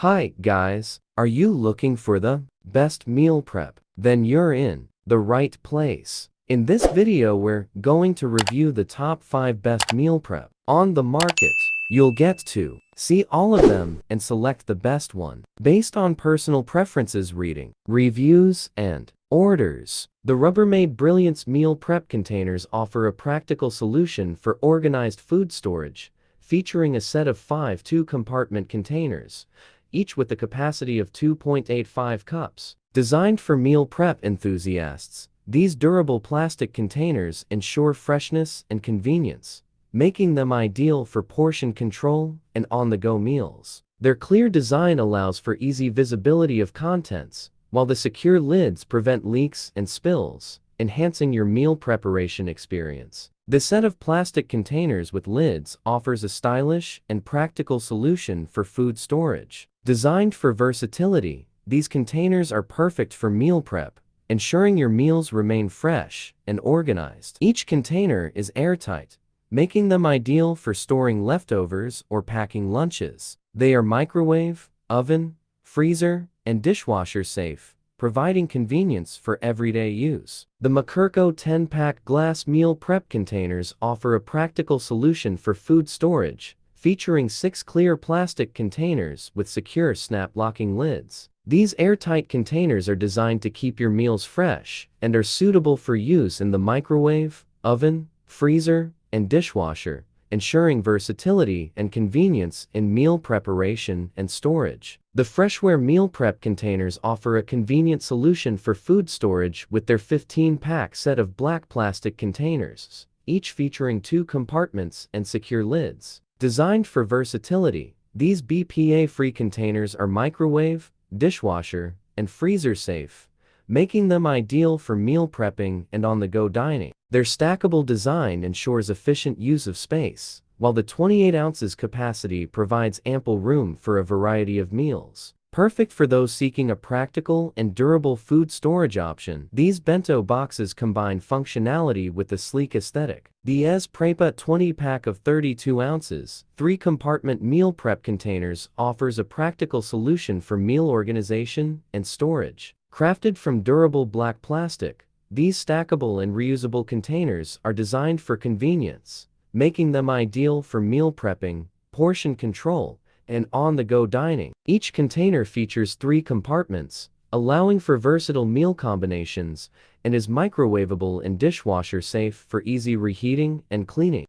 Hi, guys. Are you looking for the best meal prep? Then you're in the right place. In this video, we're going to review the top 5 best meal prep on the market. You'll get to see all of them and select the best one based on personal preferences, reading, reviews, and orders. The Rubbermaid Brilliance meal prep containers offer a practical solution for organized food storage, featuring a set of 5 two-compartment containers, each with a capacity of 2.85 cups. Designed for meal prep enthusiasts, these durable plastic containers ensure freshness and convenience, making them ideal for portion control and on-the-go meals. Their clear design allows for easy visibility of contents, while the secure lids prevent leaks and spills, enhancing your meal preparation experience. The set of plastic containers with lids offers a stylish and practical solution for food storage. Designed for versatility, these containers are perfect for meal prep, ensuring your meals remain fresh and organized. Each container is airtight, making them ideal for storing leftovers or packing lunches. They are microwave, oven, freezer, and dishwasher safe, providing convenience for everyday use. The Makerco 10-pack glass meal prep containers offer a practical solution for food storage, featuring 6 clear plastic containers with secure snap-locking lids. These airtight containers are designed to keep your meals fresh and are suitable for use in the microwave, oven, freezer, and dishwasher, ensuring versatility and convenience in meal preparation and storage. The Freshware meal prep containers offer a convenient solution for food storage with their 15-pack set of black plastic containers, each featuring 2 compartments and secure lids. Designed for versatility, these BPA-free containers are microwave, dishwasher, and freezer safe, making them ideal for meal prepping and on-the-go dining. Their stackable design ensures efficient use of space, while the 28 ounces capacity provides ample room for a variety of meals. Perfect for those seeking a practical and durable food storage option, these bento boxes combine functionality with a sleek aesthetic. The Prepa 20-pack of 32 ounces, 3-compartment meal prep containers offers a practical solution for meal organization and storage. Crafted from durable black plastic, these stackable and reusable containers are designed for convenience, making them ideal for meal prepping, portion control, and on-the-go dining. Each container features 3 compartments, allowing for versatile meal combinations, and is microwavable and dishwasher safe for easy reheating and cleaning.